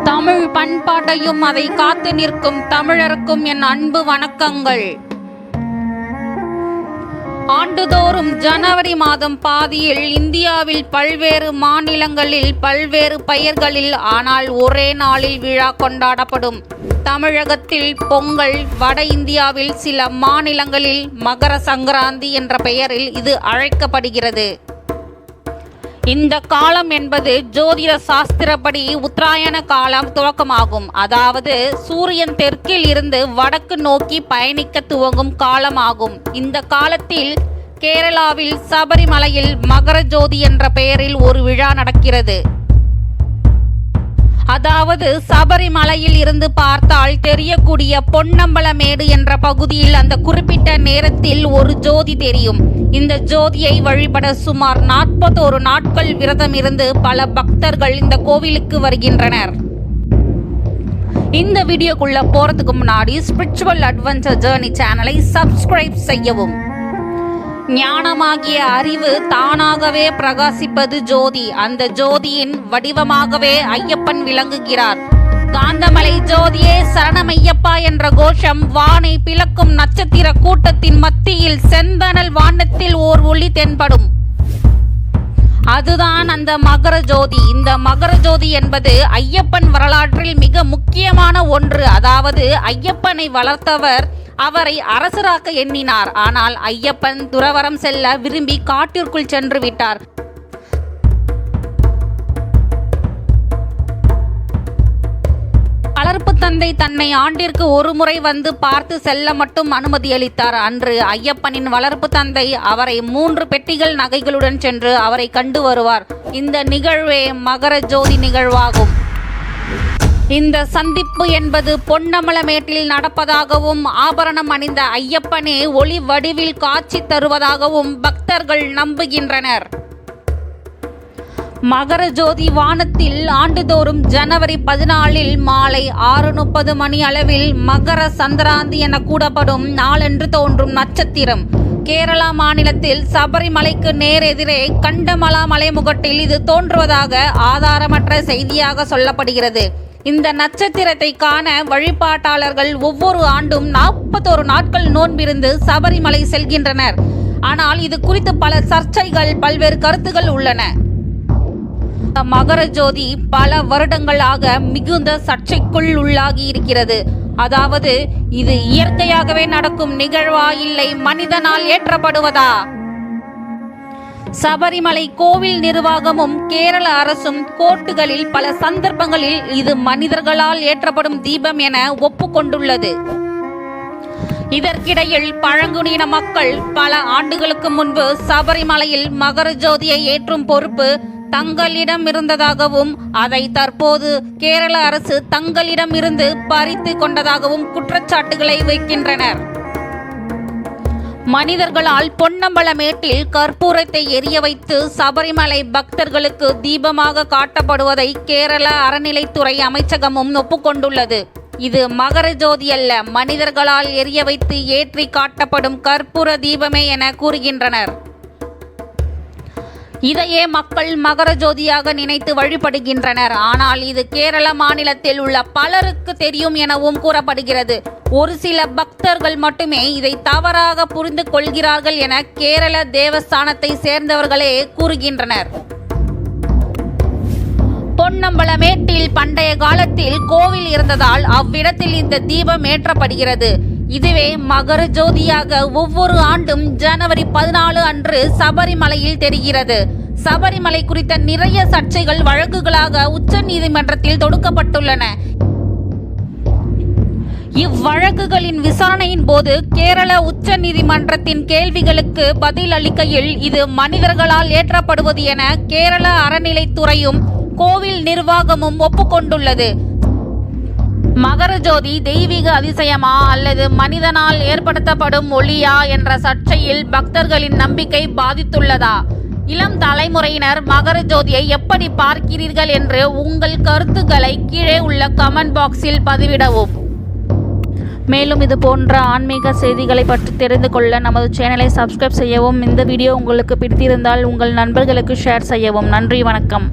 தமிழ் பண்பாட்டையும் அதை காத்து நிற்கும் தமிழருக்கும் என் அன்பு வணக்கங்கள். ஆண்டுதோறும் ஜனவரி மாதம் பாதியில் இந்தியாவில் பல்வேறு மாநிலங்களில் பல்வேறு பெயர்களில் ஆனால் ஒரே நாளில் விழா கொண்டாடப்படும். தமிழகத்தில் பொங்கல், வட இந்தியாவில் சில மாநிலங்களில் மகர சங்கராந்தி என்ற பெயரில் இது அழைக்கப்படுகிறது. இந்த காலம் என்பது ஜோதிட சாஸ்திரப்படி உத்தராயண காலம் துவக்கமாகும். அதாவது சூரியன் தெற்கில் இருந்து வடக்கு நோக்கி பயணிக்க துவங்கும் காலமாகும். இந்த காலத்தில் கேரளாவில் சபரிமலையில் மகர ஜோதி என்ற பெயரில் ஒரு விழா நடக்கிறது. அதாவது சபரிமலையில் இருந்து பார்த்தால் தெரியக்கூடிய பொன்னம்பலமேடு என்ற பகுதியில் அந்த குறிப்பிட்ட நேரத்தில் ஒரு ஜோதி தெரியும். இந்த ஜோதியை வழிபட சுமார் 41 நாட்கள் விரதம் இருந்து பல பக்தர்கள் இந்த கோவிலுக்கு வருகின்றனர். இந்த வீடியோக்குள்ள போறதுக்கு முன்னாடி ஸ்பிரிச்சுவல் அட்வென்ச்சர் ஜர்னி சேனலை சப்ஸ்கிரைப் செய்யவும். ஞானமாகிய அறிவு தானாகவே பிரகாசிப்பது ஜோதி. அந்த ஜோதியின் வடிவமாகவே ஐயப்பன் விளங்குகிறார். காந்தமலை ஜோதியே சரணமையப்பா என்ற கோஷம் வானை பிளக்கும் நட்சத்திர கூட்டத்தின் மத்தியில் செந்தனல் வானத்தில் ஓர் ஒளி தென்படும். அதுதான் அந்த மகர ஜோதி. இந்த மகர ஜோதி என்பது ஐயப்பன் வரலாற்றில் மிக முக்கியமான ஒன்று. அதாவது ஐயப்பனை வளர்த்தவர் அவரை அரசராக்க எண்ணினார். ஆனால் ஐயப்பன் துறவரம் செல்ல விரும்பி காட்டிற்குள் சென்று விட்டார். வளர்ப்பு தந்தை தன்னை ஆண்டிற்கு ஒரு முறை வந்து பார்த்து செல்ல மட்டும் அனுமதி அளித்தார். அன்று ஐயப்பனின் வளர்ப்பு தந்தை அவரை 3 பெட்டிகள் நகைகளுடன் சென்று அவரை கண்டு வருவார். இந்த நிகழ்வே மகர ஜோதி நிகழ்வாகும். இந்த சந்திப்பு என்பது பொன்னம்பலமேட்டில் நடப்பதாகவும் ஆபரணம் அணிந்த ஐயப்பனே ஒளி வடிவில் காட்சி தருவதாகவும் பக்தர்கள் நம்புகின்றனர். மகர ஜோதி வானத்தில் ஆண்டுதோறும் ஜனவரி 14 மாலை 6:30 மணி அளவில் மகர சங்கராந்தி என கூடப்படும் நாளென்று தோன்றும் நட்சத்திரம். கேரளா மாநிலத்தில் சபரிமலைக்கு நேரெதிரே கண்டமலா மலைமுகட்டில் இது தோன்றுவதாக ஆதாரமற்ற செய்தியாக சொல்லப்படுகிறது. இந்த நட்சத்திரத்தை காண வழிபாட்டாளர்கள் ஒவ்வொரு ஆண்டும் 41 நாட்கள் நோன்பிருந்து சபரிமலை செல்கின்றனர். ஆனால் இது குறித்து பல சர்ச்சைகள், பல்வேறு கருத்துகள் உள்ளன. மகர ஜோதி பல வருடங்களாக மிகுந்த சர்ச்சைக்குள் உள்ளாகி இருக்கிறது. அதாவது இது இயற்கையாகவே நடக்கும் நிகழ்வா, இல்லை மனிதனால் ஏற்றப்படுவதா? சபரிமலை கோவில் நிர்வாகமும் கேரள அரசும் கோர்ட்டுகளில் பல சந்தர்ப்பங்களில் இது மனிதர்களால் ஏற்றப்படும் தீபம் என ஒப்புக்கொண்டுள்ளது. இதற்கிடையில் பழங்குடியின மக்கள் பல ஆண்டுகளுக்கு முன்பு சபரிமலையில் மகர ஜோதியை ஏற்றும் பொறுப்பு தங்களிடம் இருந்ததாகவும் அதை தற்போது கேரள அரசு தங்களிடம் இருந்து பறித்து கொண்டதாகவும் குற்றச்சாட்டுகளை வைக்கின்றனர். மனிதர்களால் பொன்னம்பலமேட்டில் கற்பூரத்தை எரிய வைத்து சபரிமலை பக்தர்களுக்கு தீபமாக காட்டப்படுவதை கேரள அறநிலைத்துறை அமைச்சகமும் ஒப்புக்கொண்டுள்ளது. இது மகர ஜோதி அல்ல, மனிதர்களால் எரிய வைத்து ஏற்றி காட்டப்படும் கற்பூர தீபமே என கூறுகின்றனர். இதையே மக்கள் மகர ஜோதியாக நினைத்து வழிபடுகின்றனர். ஆனால் இது கேரள மாநிலத்தில் உள்ள பலருக்கு தெரியும் எனவும் கூறப்படுகிறது. ஒரு சில பக்தர்கள் மட்டுமே இதை தவறாக புரிந்து கொள்கிறார்கள் என கேரள தேவஸ்தானத்தை சேர்ந்தவர்களே கூறுகின்றனர். பொன்னம்பலமேட்டில் பண்டைய காலத்தில் கோவில் இருந்ததால் அவ்விடத்தில் இந்த தீபம் ஏற்றப்படுகிறது. இதுவே மகர ஜோதியாக ஒவ்வொரு ஆண்டும் ஜனவரி 14 அன்று சபரிமலையில் தெரிகிறது. சபரிமலை குறித்த நிறைய சர்ச்சைகள் வழக்குகளாக உச்ச நீதிமன்றத்தில் தொடுக்கப்பட்டுள்ளன. இவ்வழக்குகளின் விசாரணையின் போது கேரள உச்ச நீதிமன்றத்தின் கேள்விகளுக்கு பதில் அளிக்கையில் இது மனிதர்களால் ஏற்றப்படுவது என கேரள அறநிலைத்துறையும் கோவில் நிர்வாகமும் ஒப்புக்கொண்டுள்ளது. மகர ஜோதி தெய்வீக அதிசயமா அல்லது மனிதனால் ஏற்படுத்தப்படும் ஒளியா என்ற சர்ச்சையில் பக்தர்களின் நம்பிக்கை பாதித்துள்ளதா? இளம் தலைமுறையினர் மகர ஜோதியை எப்படி பார்க்கிறீர்கள் என்று உங்கள் கருத்துக்களை கீழே உள்ள கமெண்ட் பாக்ஸில் பதிவிடவும். மேலும் இது போன்ற ஆன்மீக செய்திகளை பற்றி தெரிந்து கொள்ள நமது சேனலை சப்ஸ்கிரைப் செய்யவும். இந்த வீடியோ உங்களுக்கு பிடித்திருந்தால் உங்கள் நண்பர்களுக்கு ஷேர் செய்யவும். நன்றி, வணக்கம்.